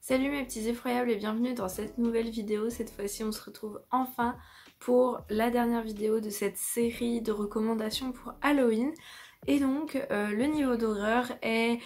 Salut mes petits effroyables et bienvenue dans cette nouvelle vidéo. Cette fois-ci on se retrouve enfin pour la dernière vidéo de cette série de recommandations pour Halloween. Et donc le niveau d'horreur est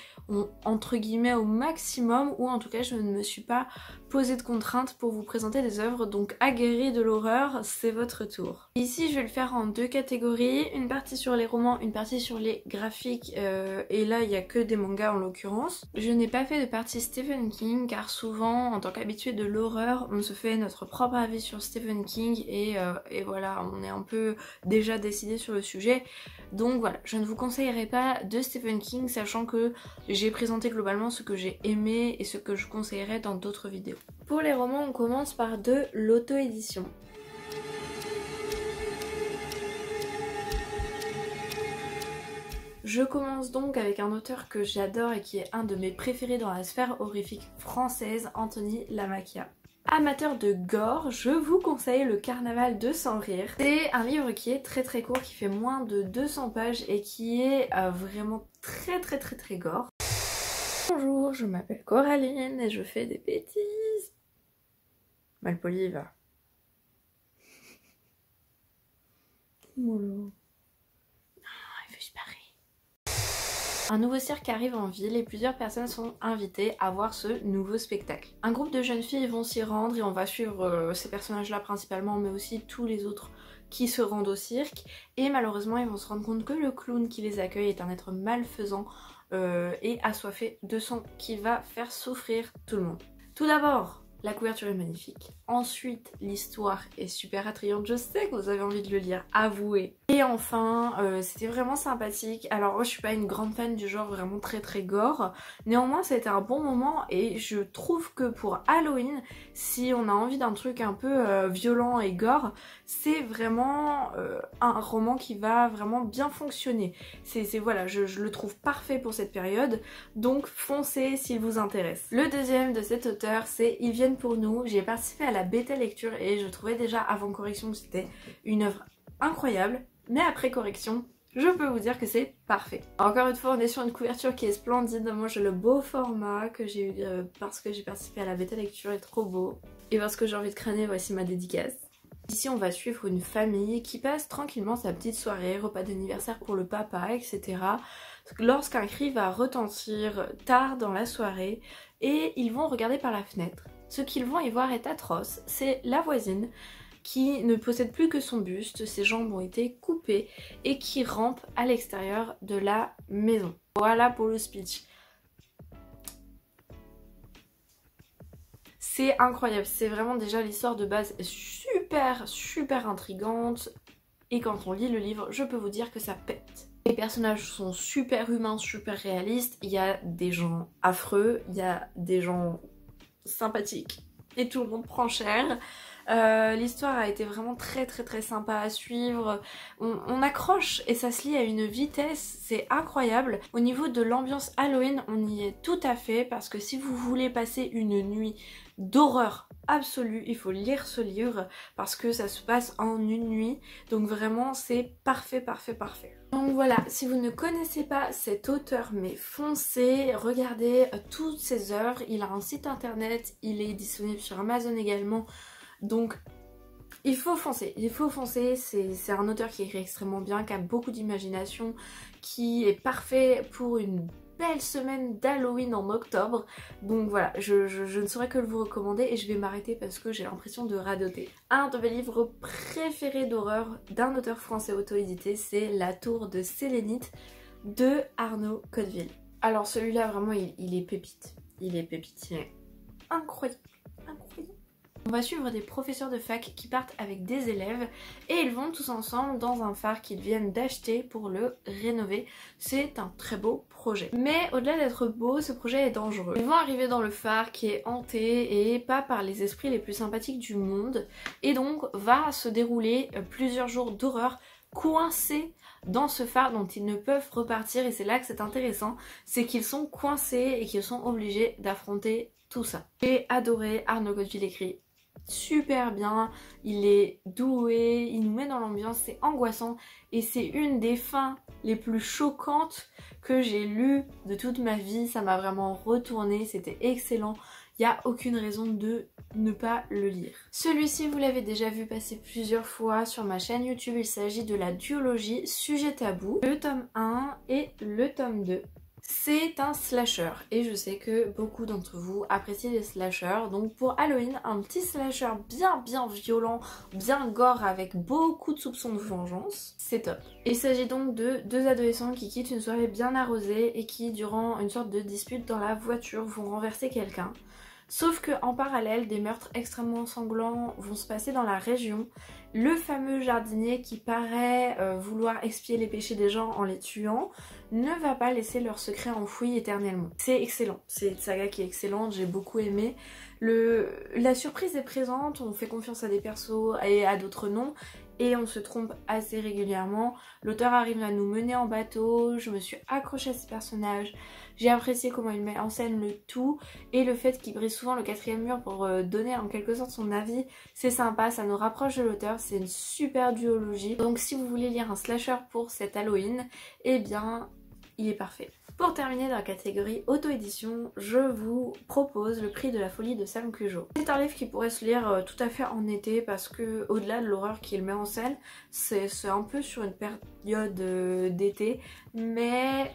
entre guillemets au maximum, ou en tout cas je ne me suis pas posé de contraintes pour vous présenter des œuvres, donc aguerris de l'horreur, c'est votre tour. Ici je vais le faire en deux catégories, une partie sur les romans, une partie sur les graphiques, et là il n'y a que des mangas en l'occurrence. Je n'ai pas fait de partie Stephen King car souvent en tant qu'habitué de l'horreur on se fait notre propre avis sur Stephen King et voilà, on est un peu déjà décidé sur le sujet. Donc voilà, je ne vous conseillerais pas de Stephen King, sachant que j'ai présenté globalement ce que j'ai aimé et ce que je conseillerais dans d'autres vidéos. Pour les romans, on commence par de l'auto-édition. Je commence donc avec un auteur que j'adore et qui est un de mes préférés dans la sphère horrifique française, Anthony Lamacchia. Amateur de gore, je vous conseille Le Carnaval de Sans Rire. C'est un livre qui est très court, qui fait moins de 200 pages et qui est vraiment très gore. Bonjour, je m'appelle Coraline et je fais des bêtises. Malpoli, va. Bonjour. Il fait super rire. Un nouveau cirque arrive en ville et plusieurs personnes sont invitées à voir ce nouveau spectacle. Un groupe de jeunes filles vont s'y rendre et on va suivre ces personnages-là principalement, mais aussi tous les autres qui se rendent au cirque. Et malheureusement, ils vont se rendre compte que le clown qui les accueille est un être malfaisant et assoiffé de sang qui va faire souffrir tout le monde. Tout d'abord, la couverture est magnifique. Ensuite, l'histoire est super attrayante. Je sais que vous avez envie de le lire, avouez. Et enfin, c'était vraiment sympathique. Alors moi, je suis pas une grande fan du genre vraiment très gore. Néanmoins, c'était un bon moment et je trouve que pour Halloween, si on a envie d'un truc un peu violent et gore, c'est vraiment un roman qui va vraiment bien fonctionner. Voilà, je le trouve parfait pour cette période. Donc foncez s'il vous intéresse. Le deuxième de cet auteur, c'est Ils viennent pour nous. J'ai participé à la bêta lecture et je trouvais déjà avant correction que c'était une œuvre incroyable, mais après correction, je peux vous dire que c'est parfait. Encore une fois, on est sur une couverture qui est splendide. Moi j'ai le beau format que j'ai eu parce que j'ai participé à la bêta lecture, il est trop beau. Et parce que j'ai envie de crâner, voici ma dédicace. Ici on va suivre une famille qui passe tranquillement sa petite soirée, repas d'anniversaire pour le papa, etc. Lorsqu'un cri va retentir tard dans la soirée et ils vont regarder par la fenêtre. Ce qu'ils vont y voir est atroce, c'est la voisine qui ne possède plus que son buste, ses jambes ont été coupées et qui rampe à l'extérieur de la maison. Voilà pour le speech. C'est incroyable, c'est vraiment déjà l'histoire de base super intrigante et quand on lit le livre, je peux vous dire que ça pète. Les personnages sont super humains, super réalistes, il y a des gens affreux, il y a des gens sympathiques et tout le monde prend cher. L'histoire a été vraiment très sympa à suivre, on accroche et ça se lit à une vitesse, c'est incroyable. Au niveau de l'ambiance Halloween, on y est tout à fait parce que si vous voulez passer une nuit d'horreur absolue, il faut lire ce livre parce que ça se passe en une nuit, donc vraiment c'est parfait. Donc voilà, si vous ne connaissez pas cet auteur, mais foncez, regardez toutes ses œuvres, il a un site internet, il est disponible sur Amazon également. Donc il faut foncer, c'est un auteur qui écrit extrêmement bien, qui a beaucoup d'imagination, qui est parfait pour une belle semaine d'Halloween en octobre. Donc voilà, je ne saurais que le vous recommander et je vais m'arrêter parce que j'ai l'impression de radoter. Un de mes livres préférés d'horreur d'un auteur français auto-édité, c'est La Tour de Sélénite de Arnaud Codeville. Alors celui-là vraiment il est pépite, il est incroyable. On va suivre des professeurs de fac qui partent avec des élèves et ils vont tous ensemble dans un phare qu'ils viennent d'acheter pour le rénover. C'est un très beau projet. Mais au-delà d'être beau, ce projet est dangereux. Ils vont arriver dans le phare qui est hanté et pas par les esprits les plus sympathiques du monde. Et donc va se dérouler plusieurs jours d'horreur coincés dans ce phare dont ils ne peuvent repartir. Et c'est là que c'est intéressant, c'est qu'ils sont coincés et qu'ils sont obligés d'affronter tout ça. J'ai adoré Arnaud Codeville écrit super bien, il est doué, il nous met dans l'ambiance, c'est angoissant et c'est une des fins les plus choquantes que j'ai lues de toute ma vie, ça m'a vraiment retourné, c'était excellent. il n'y a aucune raison de ne pas le lire. Celui-ci vous l'avez déjà vu passer plusieurs fois sur ma chaîne YouTube, il s'agit de la duologie Sujet tabou, le tome 1 et le tome 2. C'est un slasher et je sais que beaucoup d'entre vous apprécient les slashers, donc pour Halloween, un petit slasher bien violent, bien gore avec beaucoup de soupçons de vengeance, c'est top. Il s'agit donc de deux adolescents qui quittent une soirée bien arrosée et qui, durant une sorte de dispute dans la voiture, vont renverser quelqu'un. Sauf que en parallèle, des meurtres extrêmement sanglants vont se passer dans la région. Le fameux jardinier qui paraît vouloir expier les péchés des gens en les tuant ne va pas laisser leur secret enfoui éternellement. C'est excellent, c'est une saga qui est excellente, j'ai beaucoup aimé. La surprise est présente, on fait confiance à des persos et à d'autres non. Et on se trompe assez régulièrement. L'auteur arrive à nous mener en bateau, je me suis accrochée à ce personnage, j'ai apprécié comment il met en scène le tout et le fait qu'il brise souvent le quatrième mur pour donner en quelque sorte son avis, c'est sympa, ça nous rapproche de l'auteur, c'est une super duologie. Donc si vous voulez lire un slasher pour cet Halloween, eh bien il est parfait. Pour terminer dans la catégorie auto-édition, je vous propose Le Prix de la folie de Sam Cujo. C'est un livre qui pourrait se lire tout à fait en été parce que au-delà de l'horreur qu'il met en scène, c'est un peu sur une période d'été, mais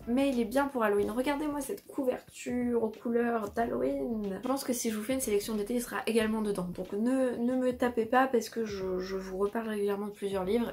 il est bien pour Halloween. Regardez-moi cette couverture aux couleurs d'Halloween. Je pense que si je vous fais une sélection d'été, il sera également dedans. Donc ne me tapez pas parce que je vous reparle régulièrement de plusieurs livres.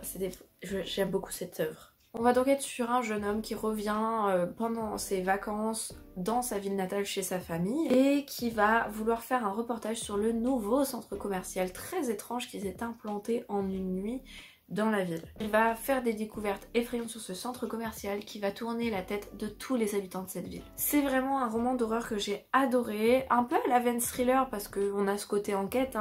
J'aime beaucoup cette œuvre. On va donc être sur un jeune homme qui revient pendant ses vacances dans sa ville natale chez sa famille et qui va vouloir faire un reportage sur le nouveau centre commercial très étrange qui s'est implanté en une nuit dans la ville. Il va faire des découvertes effrayantes sur ce centre commercial qui va tourner la tête de tous les habitants de cette ville. C'est vraiment un roman d'horreur que j'ai adoré, un peu à la veine thriller parce qu'on a ce côté enquête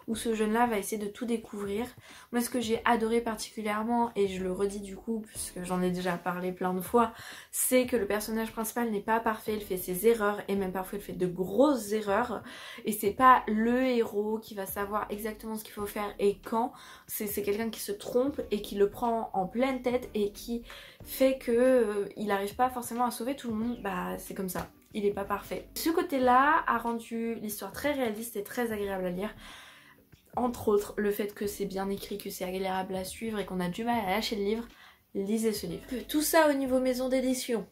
où ce jeune-là va essayer de tout découvrir. Moi ce que j'ai adoré particulièrement, et je le redis du coup puisque j'en ai déjà parlé plein de fois, c'est que le personnage principal n'est pas parfait, il fait ses erreurs et même parfois il fait de grosses erreurs et c'est pas le héros qui va savoir exactement ce qu'il faut faire et quand, c'est quelqu'un qui se trompe et qui le prend en pleine tête et qui fait que il n'arrive pas forcément à sauver tout le monde. Bah c'est comme ça, il est pas parfait. Ce côté-là a rendu l'histoire très réaliste et très agréable à lire. Entre autres, le fait que c'est bien écrit, que c'est agréable à suivre et qu'on a du mal à lâcher le livre. Lisez ce livre. Tout ça au niveau maison d'édition.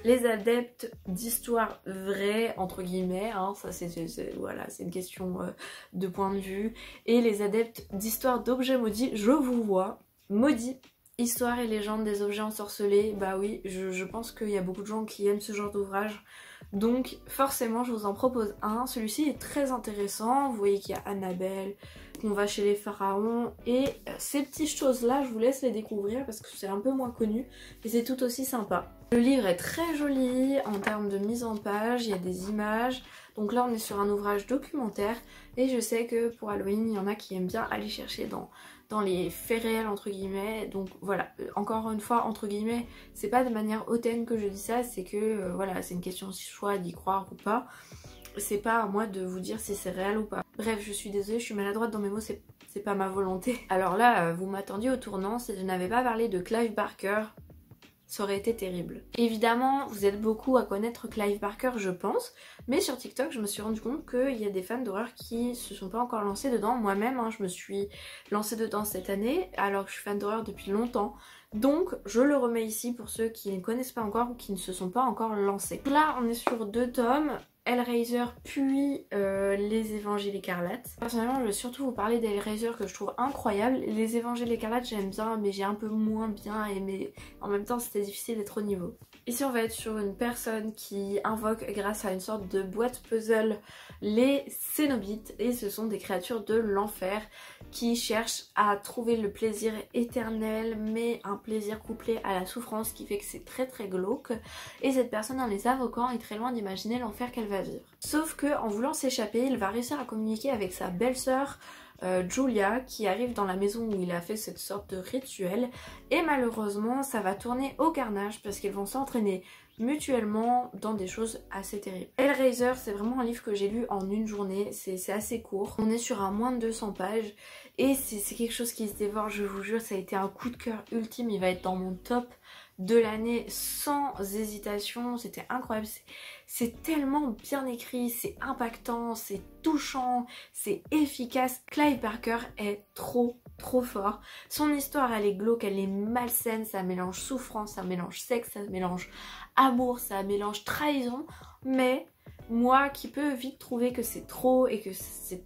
Les adeptes d'histoire vraie, entre guillemets, hein, ça voilà, c'est une question de point de vue, et les adeptes d'histoire d'objets maudits, je vous vois, maudits. Histoire et légende des objets ensorcelés, bah oui, je pense qu'il y a beaucoup de gens qui aiment ce genre d'ouvrage, donc forcément je vous en propose un. Celui-ci est très intéressant, vous voyez qu'il y a Annabelle, qu'on va chez les pharaons, et ces petites choses là je vous laisse les découvrir parce que c'est un peu moins connu et c'est tout aussi sympa. Le livre est très joli en termes de mise en page, il y a des images, donc là on est sur un ouvrage documentaire et je sais que pour Halloween il y en a qui aiment bien aller chercher dans les faits réels entre guillemets, donc voilà, encore une fois entre guillemets, c'est pas de manière hautaine que je dis ça, c'est que voilà, c'est une question de choix d'y croire ou pas, c'est pas à moi de vous dire si c'est réel ou pas. Bref, je suis désolée, je suis maladroite dans mes mots, c'est pas ma volonté. Alors là, vous m'attendiez au tournant, si je n'avais pas parlé de Clive Barker, ça aurait été terrible. Évidemment, vous êtes beaucoup à connaître Clive Barker, je pense, mais sur TikTok, je me suis rendu compte qu'il y a des fans d'horreur qui se sont pas encore lancés dedans. Moi-même, je me suis lancée dedans cette année, alors que je suis fan d'horreur depuis longtemps. Donc, je le remets ici pour ceux qui ne connaissent pas encore ou qui ne se sont pas encore lancés. Là, on est sur 2 tomes. Hellraiser puis Les Évangiles écarlates. Personnellement je vais surtout vous parler d'Hellraiser que je trouve incroyable. Les Évangiles écarlates j'aime bien mais j'ai un peu moins bien aimé. En même temps c'était difficile d'être au niveau. Ici on va être sur une personne qui invoque grâce à une sorte de boîte puzzle les Cénobites et ce sont des créatures de l'enfer qui cherchent à trouver le plaisir éternel mais un plaisir couplé à la souffrance qui fait que c'est très glauque et cette personne en les invoquant est très loin d'imaginer l'enfer qu'elle va va vivre. Sauf que en voulant s'échapper, il va réussir à communiquer avec sa belle-sœur Julia, qui arrive dans la maison où il a fait cette sorte de rituel, et malheureusement ça va tourner au carnage parce qu'ils vont s'entraîner mutuellement dans des choses assez terribles. Hellraiser, c'est vraiment un livre que j'ai lu en une journée, c'est assez court, on est sur un moins de 200 pages et c'est quelque chose qui se dévore, je vous jure, ça a été un coup de cœur ultime, il va être dans mon top de l'année sans hésitation, c'était incroyable, c'est tellement bien écrit, c'est impactant, c'est touchant, c'est efficace. Clive Barker est trop fort, son histoire elle est glauque, elle est malsaine, ça mélange souffrance, ça mélange sexe, ça mélange amour, ça mélange trahison, mais moi qui peux vite trouver que c'est trop et que c'est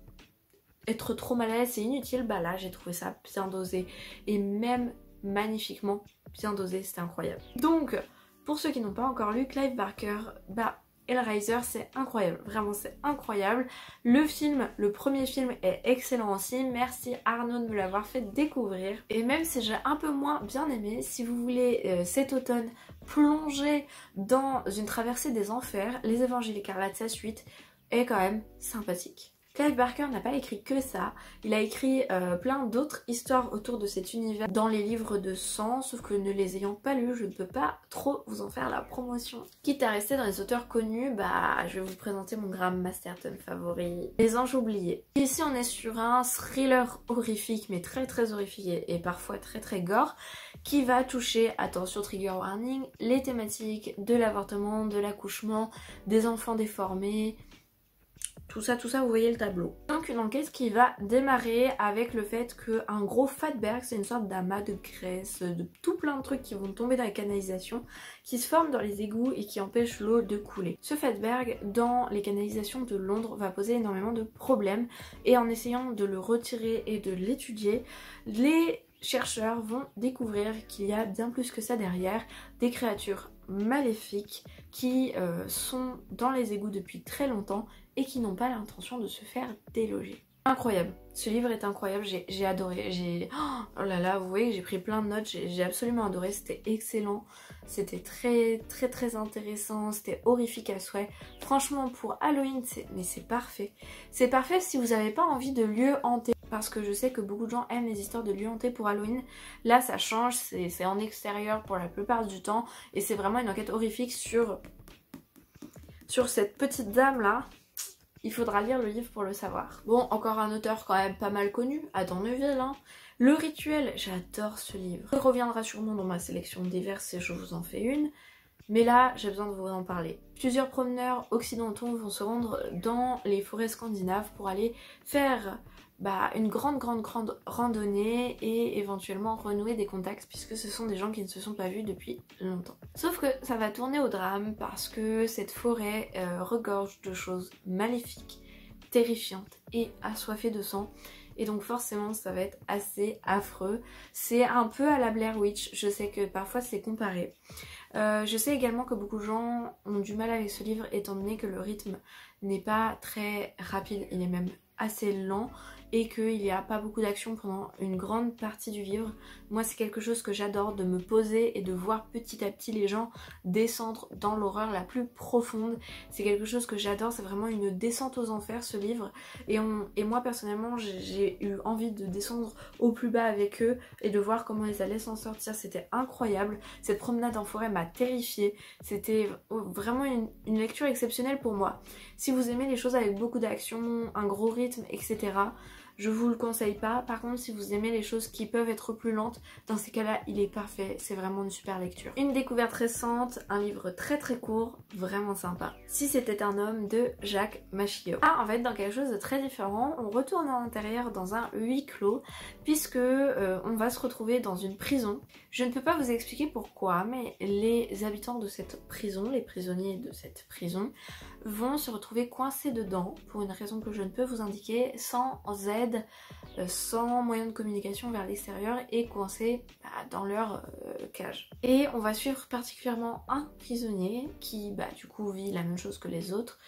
être trop mal à l'aise, c'est inutile, bah là j'ai trouvé ça bien dosé et même magnifiquement bien dosé, c'était incroyable. Donc pour ceux qui n'ont pas encore lu Clive Barker, bah Hellraiser c'est incroyable, vraiment c'est incroyable. Le film, le premier film est excellent aussi, merci Arnaud de me l'avoir fait découvrir. Et même si j'ai un peu moins bien aimé, si vous voulez cet automne plonger dans une traversée des enfers, Les Évangiles écarlates sa suite est quand même sympathique. Clive Barker n'a pas écrit que ça, il a écrit plein d'autres histoires autour de cet univers dans les livres de sang, sauf que ne les ayant pas lus, je ne peux pas trop vous en faire la promotion. Quitte à rester dans les auteurs connus, bah je vais vous présenter mon Graham Masterton favori, Les Anges oubliés. Ici on est sur un thriller horrifique, mais très horrifique et parfois très gore, qui va toucher, attention trigger warning, les thématiques de l'avortement, de l'accouchement, des enfants déformés, tout ça, vous voyez le tableau. Donc une enquête qui va démarrer avec le fait qu'un gros fatberg, c'est une sorte d'amas de graisse, de tout plein de trucs qui vont tomber dans les canalisations, qui se forment dans les égouts et qui empêchent l'eau de couler. Ce fatberg, dans les canalisations de Londres, va poser énormément de problèmes et en essayant de le retirer et de l'étudier, les chercheurs vont découvrir qu'il y a bien plus que ça derrière, des créatures maléfiques qui sont dans les égouts depuis très longtemps et qui n'ont pas l'intention de se faire déloger. Incroyable, ce livre est incroyable, j'ai adoré, oh là là, vous voyez que j'ai pris plein de notes, j'ai absolument adoré, c'était excellent, c'était très intéressant, c'était horrifique à souhait. Franchement pour Halloween, c'est parfait. C'est parfait si vous n'avez pas envie de lieux hantés, parce que je sais que beaucoup de gens aiment les histoires de lieux hantés pour Halloween. Là ça change, c'est en extérieur pour la plupart du temps, et c'est vraiment une enquête horrifique sur cette petite dame là. Il faudra lire le livre pour le savoir. Bon, encore un auteur quand même pas mal connu, Adam Neuville, hein. Le Rituel, j'adore ce livre. Il reviendra sûrement dans ma sélection diverse et je vous en fais une. Mais là, j'ai besoin de vous en parler. Plusieurs promeneurs occidentaux vont se rendre dans les forêts scandinaves pour aller faire une grande randonnée et éventuellement renouer des contacts, puisque ce sont des gens qui ne se sont pas vus depuis longtemps. Sauf que ça va tourner au drame parce que cette forêt regorge de choses maléfiques, terrifiantes et assoiffées de sang. Et donc forcément ça va être assez affreux. C'est un peu à la Blair Witch, je sais que parfois c'est comparé. Je sais également que beaucoup de gens ont du mal avec ce livre étant donné que le rythme n'est pas très rapide, il est même assez lent et qu'il n'y a pas beaucoup d'action pendant une grande partie du livre. Moi c'est quelque chose que j'adore, de me poser et de voir petit à petit les gens descendre dans l'horreur la plus profonde. C'est quelque chose que j'adore, c'est vraiment une descente aux enfers ce livre, et moi personnellement j'ai eu envie de descendre au plus bas avec eux et de voir comment ils allaient s'en sortir. C'était incroyable, cette promenade en forêt m'a terrifiée, c'était vraiment une lecture exceptionnelle pour moi. Si vous aimez les choses avec beaucoup d'action, un gros rythme, etc., je vous le conseille pas. Par contre, si vous aimez les choses qui peuvent être plus lentes, dans ces cas-là, il est parfait. C'est vraiment une super lecture. Une découverte récente, un livre très court, vraiment sympa. Si c'était un homme de Jacques Machillot. Ah, en fait, dans quelque chose de très différent, on retourne à l'intérieur dans un huis clos, puisque on va se retrouver dans une prison. Je ne peux pas vous expliquer pourquoi, mais les habitants de cette prison, les prisonniers de cette prison, vont se retrouver coincés dedans pour une raison que je ne peux vous indiquer, sans aide, sans moyen de communication vers l'extérieur et coincés dans leur cage. Et on va suivre particulièrement un prisonnier qui du coup vit la même chose que les autres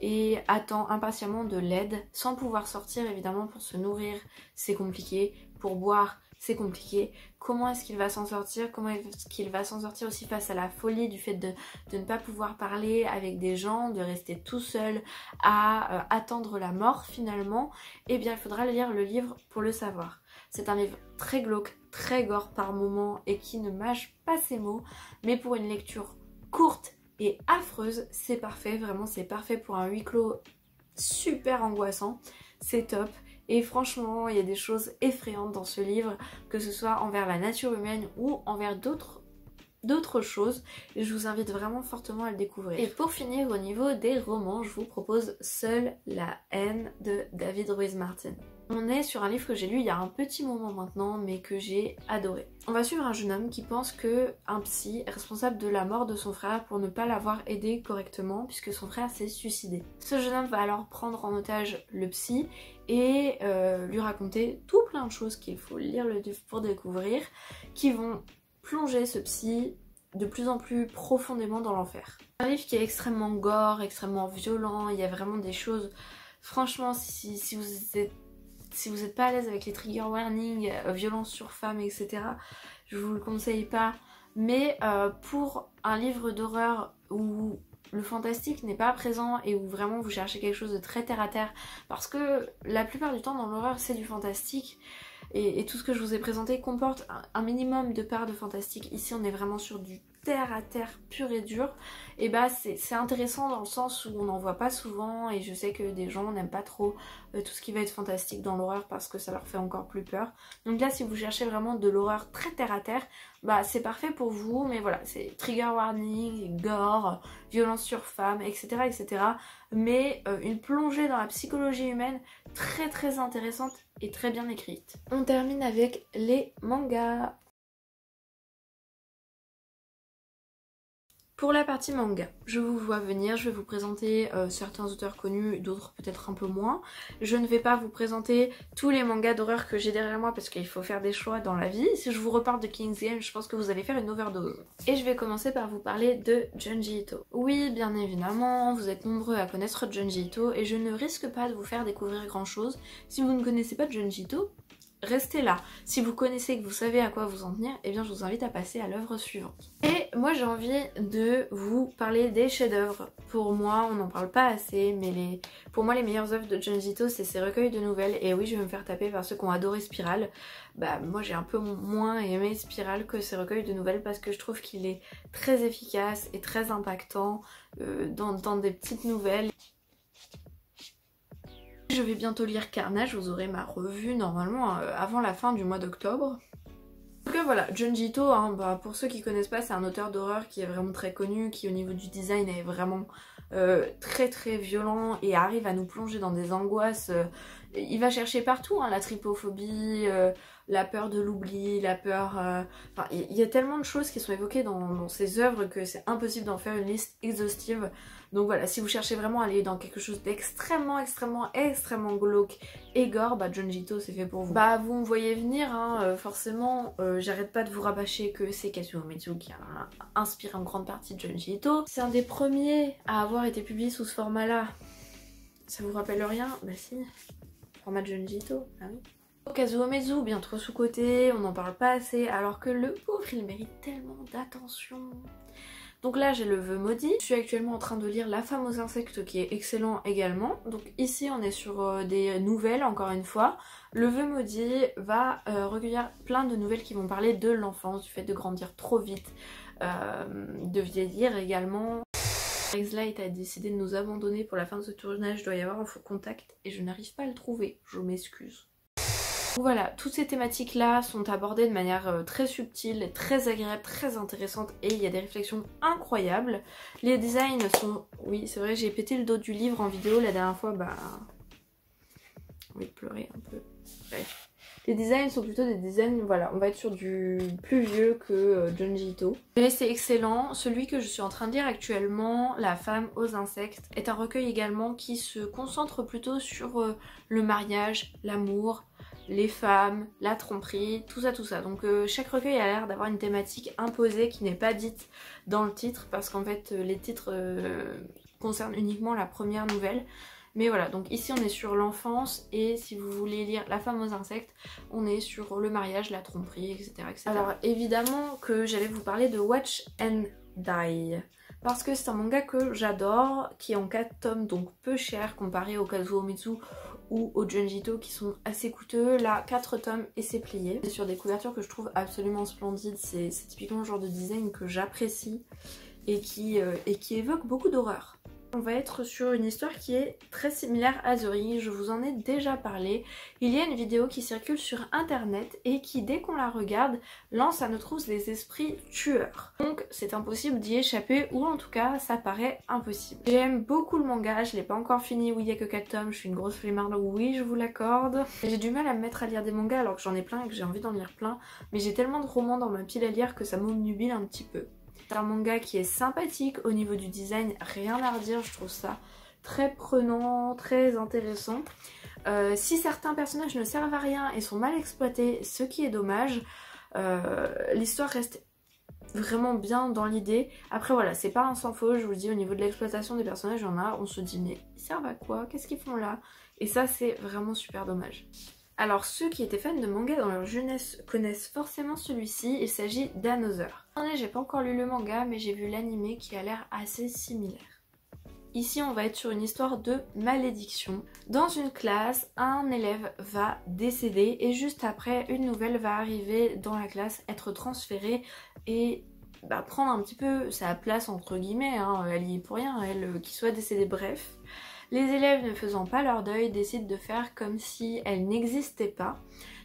et attend impatiemment de l'aide sans pouvoir sortir évidemment. Pour se nourrir c'est compliqué, pour boire c'est compliqué. Comment est-ce qu'il va s'en sortir? Comment est-ce qu'il va s'en sortir aussi face à la folie du fait de ne pas pouvoir parler avec des gens, de rester tout seul à attendre la mort finalement? Eh bien il faudra lire le livre pour le savoir. C'est un livre très glauque, très gore par moments et qui ne mâche pas ses mots, mais pour une lecture courte et affreuse, c'est parfait, vraiment c'est parfait pour un huis clos super angoissant, c'est top. Et franchement, il y a des choses effrayantes dans ce livre, que ce soit envers la nature humaine ou envers d'autres choses, et je vous invite vraiment fortement à le découvrir. Et pour finir, au niveau des romans, je vous propose Seule la haine de David Ruiz Martin. On est sur un livre que j'ai lu il y a un petit moment maintenant, mais que j'ai adoré. On va suivre un jeune homme qui pense que un psy est responsable de la mort de son frère pour ne pas l'avoir aidé correctement, puisque son frère s'est suicidé. Ce jeune homme va alors prendre en otage le psy et lui raconter tout plein de choses qu'il faut lire le livre pour découvrir, qui vont plonger ce psy de plus en plus profondément dans l'enfer. Un livre qui est extrêmement gore, extrêmement violent, il y a vraiment des choses... Franchement, si vous n'êtes pas à l'aise avec les trigger warnings, violence sur femme, etc., je vous le conseille pas. Mais pour un livre d'horreur où le fantastique n'est pas présent et où vraiment vous cherchez quelque chose de très terre à terre, parce que la plupart du temps dans l'horreur c'est du fantastique, et tout ce que je vous ai présenté comporte un minimum de part de fantastique. Ici on est vraiment sur du terre à terre pur et dur, et bah c'est intéressant dans le sens où on n'en voit pas souvent, et je sais que des gens n'aiment pas trop tout ce qui va être fantastique dans l'horreur parce que ça leur fait encore plus peur. Donc là si vous cherchez vraiment de l'horreur très terre à terre, bah c'est parfait pour vous, mais voilà, c'est trigger warning, gore, violence sur femme, etc. etc. Mais une plongée dans la psychologie humaine très très intéressante et très bien écrite. On termine avec les mangas. Pour la partie manga, je vous vois venir, je vais vous présenter certains auteurs connus, d'autres peut-être un peu moins. Je ne vais pas vous présenter tous les mangas d'horreur que j'ai derrière moi parce qu'il faut faire des choix dans la vie. Si je vous reparle de King's Game, je pense que vous allez faire une overdose. Et je vais commencer par vous parler de Junji Ito. Oui, bien évidemment, vous êtes nombreux à connaître Junji Ito et je ne risque pas de vous faire découvrir grand chose. Si vous ne connaissez pas Junji Ito, restez là. Si vous connaissez et que vous savez à quoi vous en tenir, eh bien je vous invite à passer à l'œuvre suivante. Et moi j'ai envie de vous parler des chefs-d'œuvre. Pour moi, on n'en parle pas assez, mais pour moi les meilleures œuvres de Junji Ito, c'est ses recueils de nouvelles. Et oui, je vais me faire taper par ceux qui ont adoré Spiral. Bah moi j'ai un peu moins aimé Spiral que ses recueils de nouvelles parce que je trouve qu'il est très efficace et très impactant dans des petites nouvelles. Je vais bientôt lire Carnage, vous aurez ma revue normalement avant la fin du mois d'octobre. Donc voilà, Junji Ito, hein, pour ceux qui connaissent pas, c'est un auteur d'horreur qui est vraiment très connu, qui au niveau du design est vraiment très très violent et arrive à nous plonger dans des angoisses. Il va chercher partout, hein, la trypophobie, la peur de l'oubli, la peur... Enfin, il y a tellement de choses qui sont évoquées dans ses œuvres que c'est impossible d'en faire une liste exhaustive. Donc voilà, si vous cherchez vraiment à aller dans quelque chose d'extrêmement, extrêmement glauque et gore, bah Junji Ito c'est fait pour vous. Bah vous me voyez venir, hein, forcément, j'arrête pas de vous rabâcher que c'est Kazuo Uematsu qui a inspiré en grande partie de Junji Ito. C'est un des premiers à avoir été publié sous ce format-là. Ça vous rappelle rien? Bah si, format de Junji Ito, ah oui. Kazuo Uematsu, bien trop sous-coté, on n'en parle pas assez, alors que le pauvre il mérite tellement d'attention. Donc là j'ai le vœu maudit, je suis actuellement en train de lire La femme aux insectes qui est excellent également. Donc ici on est sur des nouvelles encore une fois. Le vœu maudit va recueillir plein de nouvelles qui vont parler de l'enfance, du fait de grandir trop vite, de vieillir également. X-Light a décidé de nous abandonner pour la fin de ce tournage, il doit y avoir un faux contact et je n'arrive pas à le trouver, je m'excuse. Voilà, toutes ces thématiques là sont abordées de manière très subtile, très agréable, très intéressante et il y a des réflexions incroyables. Les designs sont... Oui c'est vrai, j'ai pété le dos du livre en vidéo la dernière fois, bah... J'ai envie de pleurer un peu. Bref. Les designs sont plutôt des designs, voilà, on va être sur du plus vieux que Junji Ito. Mais c'est excellent. Celui que je suis en train de lire actuellement, La femme aux insectes, est un recueil également qui se concentre plutôt sur le mariage, l'amour, les femmes, la tromperie, tout ça tout ça. Donc chaque recueil a l'air d'avoir une thématique imposée qui n'est pas dite dans le titre parce qu'en fait les titres concernent uniquement la première nouvelle. Mais voilà, donc ici on est sur l'enfance et si vous voulez lire La femme aux insectes, on est sur le mariage, la tromperie, etc. etc. Alors évidemment que j'allais vous parler de Watch and Die. Parce que c'est un manga que j'adore, qui est en 4 tomes, donc peu cher comparé au Kazuo-Mitsu ou au Junjito qui sont assez coûteux. Là, 4 tomes et c'est plié. C'est sur des couvertures que je trouve absolument splendides. C'est typiquement le genre de design que j'apprécie et qui évoque beaucoup d'horreur. On va être sur une histoire qui est très similaire à The Ring, je vous en ai déjà parlé. Il y a une vidéo qui circule sur internet et qui, dès qu'on la regarde, lance à nos trousses les esprits tueurs. Donc c'est impossible d'y échapper, ou en tout cas ça paraît impossible. J'aime beaucoup le manga, je l'ai pas encore fini, oui il y a que 4 tomes, je suis une grosse flemmarde, oui je vous l'accorde. J'ai du mal à me mettre à lire des mangas alors que j'en ai plein et que j'ai envie d'en lire plein, mais j'ai tellement de romans dans ma pile à lire que ça m'obnubile un petit peu. C'est un manga qui est sympathique au niveau du design, rien à redire, je trouve ça très prenant, très intéressant. Si certains personnages ne servent à rien et sont mal exploités, ce qui est dommage, l'histoire reste vraiment bien dans l'idée. Après voilà, c'est pas un sans faute, je vous le dis, au niveau de l'exploitation des personnages, il y en a, on se dit mais ils servent à quoi? Qu'est-ce qu'ils font là? Et ça c'est vraiment super dommage. Alors ceux qui étaient fans de manga dans leur jeunesse connaissent forcément celui-ci, il s'agit d'Another. J'ai pas encore lu le manga mais j'ai vu l'anime qui a l'air assez similaire. Ici on va être sur une histoire de malédiction. Dans une classe, un élève va décéder et juste après une nouvelle va arriver dans la classe, être transférée et prendre un petit peu sa place entre guillemets, hein. Elle y est pour rien, elle qui soit décédée, bref. Les élèves ne faisant pas leur deuil décident de faire comme si elle n'existait pas,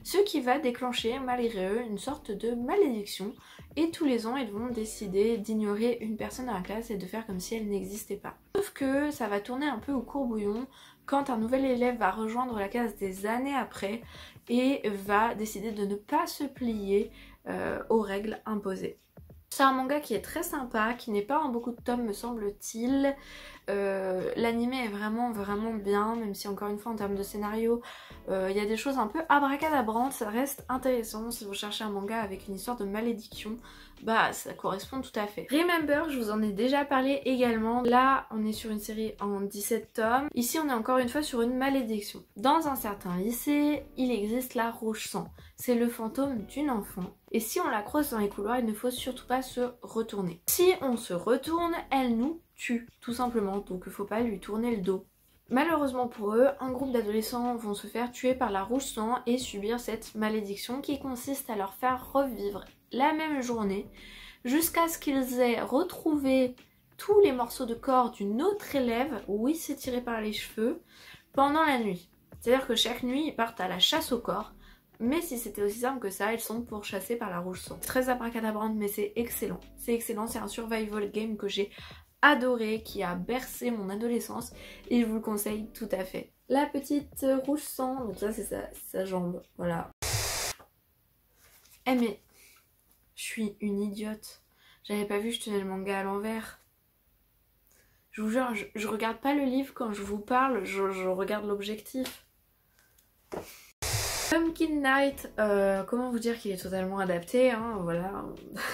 ce qui va déclencher malgré eux une sorte de malédiction et tous les ans ils vont décider d'ignorer une personne dans la classe et de faire comme si elle n'existait pas. Sauf que ça va tourner un peu au courbouillon quand un nouvel élève va rejoindre la classe des années après et va décider de ne pas se plier aux règles imposées. C'est un manga qui est très sympa, qui n'est pas en beaucoup de tomes me semble-t-il. L'anime est vraiment bien, même si encore une fois en termes de scénario, il y a des choses un peu abracadabrantes, ça reste intéressant. Si vous cherchez un manga avec une histoire de malédiction, ça correspond tout à fait. Remember, je vous en ai déjà parlé également. Là, on est sur une série en 17 tomes. Ici, on est encore une fois sur une malédiction. Dans un certain lycée, il existe la Rouge Sang. C'est le fantôme d'une enfant. Et si on la croise dans les couloirs, il ne faut surtout pas se retourner. Si on se retourne, elle nous tue, tout simplement. Donc il ne faut pas lui tourner le dos. Malheureusement pour eux, un groupe d'adolescents vont se faire tuer par la Rouge Sang et subir cette malédiction qui consiste à leur faire revivre la même journée jusqu'à ce qu'ils aient retrouvé tous les morceaux de corps d'une autre élève, oui c'est tiré par les cheveux, pendant la nuit. C'est-à-dire que chaque nuit ils partent à la chasse au corps, mais si c'était aussi simple que ça, ils sont pourchassés par la Rouge Sang. Très abracadabrante mais c'est excellent. C'est excellent, c'est un survival game que j'ai adoré, qui a bercé mon adolescence et je vous le conseille tout à fait. La petite Rouge Sang, donc ça c'est sa jambe, voilà. Eh mais, je suis une idiote. J'avais pas vu, je tenais le manga à l'envers. Je vous jure, je regarde pas le livre quand je vous parle, je regarde l'objectif. Pumpkin Night, comment vous dire qu'il est totalement adapté, hein, voilà,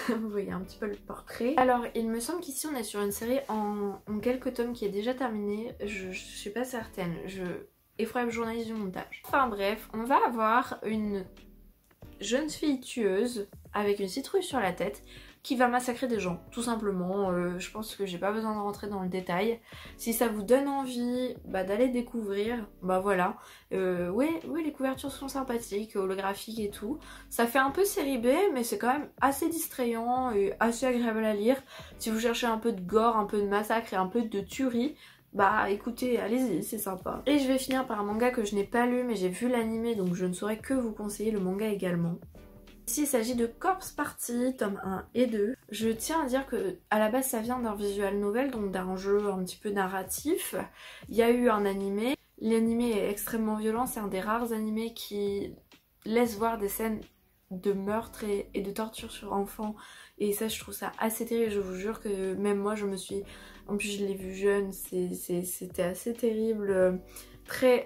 vous voyez un petit peu le portrait. Alors il me semble qu'ici on est sur une série en quelques tomes qui est déjà terminée, je suis pas certaine, effroyable journaliste du montage. Enfin bref, on va avoir une jeune fille tueuse avec une citrouille sur la tête qui va massacrer des gens, tout simplement. Je pense que j'ai pas besoin de rentrer dans le détail. Si ça vous donne envie d'aller découvrir, voilà. Oui, les couvertures sont sympathiques, holographiques et tout. Ça fait un peu série B, mais c'est quand même assez distrayant et assez agréable à lire. Si vous cherchez un peu de gore, un peu de massacre et un peu de tuerie, écoutez, allez-y, c'est sympa. Et je vais finir par un manga que je n'ai pas lu, mais j'ai vu l'anime, donc je ne saurais que vous conseiller le manga également. Ici il s'agit de Corpse Party, tome 1 et 2. Je tiens à dire que à la base ça vient d'un visual novel, donc d'un jeu un petit peu narratif. Il y a eu un animé. L'animé est extrêmement violent, c'est un des rares animés qui laisse voir des scènes de meurtre et de torture sur enfants. Et ça je trouve ça assez terrible, je vous jure que même moi je me suis... En plus je l'ai vu jeune, c'était assez terrible.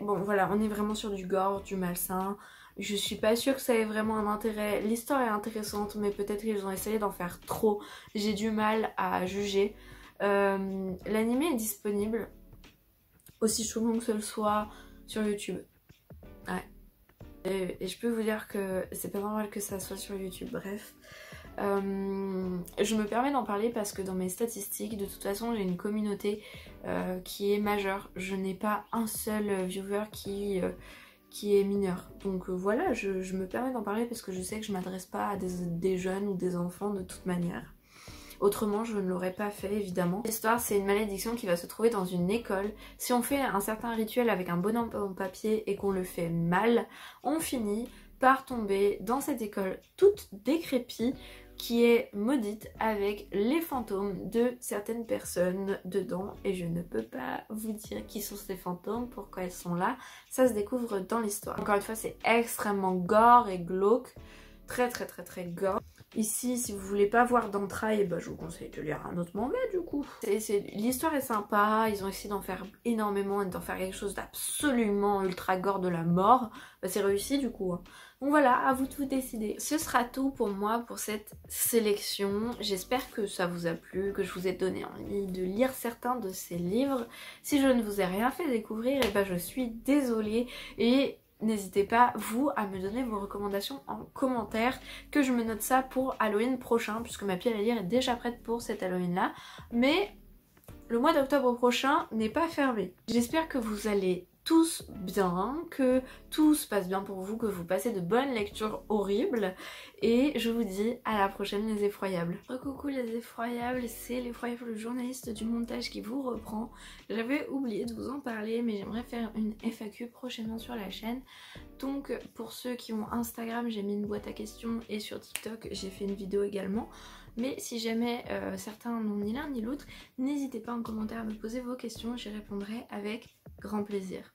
Bon voilà, on est vraiment sur du gore, du malsain. Je suis pas sûre que ça ait vraiment un intérêt. L'histoire est intéressante, mais peut-être qu'ils ont essayé d'en faire trop. J'ai du mal à juger. L'anime est disponible aussi choquant que ce soit sur YouTube. Ouais. Et je peux vous dire que c'est pas normal que ça soit sur YouTube, bref. Je me permets d'en parler parce que dans mes statistiques, de toute façon, j'ai une communauté qui est majeure. Je n'ai pas un seul viewer qui est mineur. Donc voilà, je me permets d'en parler parce que je sais que je m'adresse pas à des jeunes ou des enfants de toute manière. Autrement, je ne l'aurais pas fait, évidemment. L'histoire, c'est une malédiction qui va se trouver dans une école. Si on fait un certain rituel avec un bonhomme en papier et qu'on le fait mal, on finit par tomber dans cette école toute décrépite qui est maudite avec les fantômes de certaines personnes dedans. Et je ne peux pas vous dire qui sont ces fantômes, pourquoi elles sont là. Ça se découvre dans l'histoire. Encore une fois, c'est extrêmement gore et glauque. Très gore. Ici, si vous voulez pas voir d'entrailles, bah, je vous conseille de lire un autre manga du coup. L'histoire est sympa, ils ont essayé d'en faire énormément et d'en faire quelque chose d'absolument ultra gore de la mort. Bah, c'est réussi du coup. Hein. Donc voilà, à vous de vous décider. Ce sera tout pour moi pour cette sélection. J'espère que ça vous a plu, que je vous ai donné envie de lire certains de ces livres. Si je ne vous ai rien fait découvrir, et bah, je suis désolée et n'hésitez pas, vous, à me donner vos recommandations en commentaire, que je me note ça pour Halloween prochain, puisque ma pile à lire est déjà prête pour cet Halloween-là. Mais le mois d'octobre prochain n'est pas fermé. J'espère que vous allez tous bien, que tout se passe bien pour vous, que vous passez de bonnes lectures horribles. Et je vous dis à la prochaine les effroyables. Coucou les effroyables, c'est l'effroyable journaliste du montage qui vous reprend. J'avais oublié de vous en parler mais j'aimerais faire une FAQ prochainement sur la chaîne. Donc pour ceux qui ont Instagram, j'ai mis une boîte à questions et sur TikTok j'ai fait une vidéo également. Mais si jamais certains n'ont ni l'un ni l'autre, n'hésitez pas en commentaire à me poser vos questions, j'y répondrai avec grand plaisir.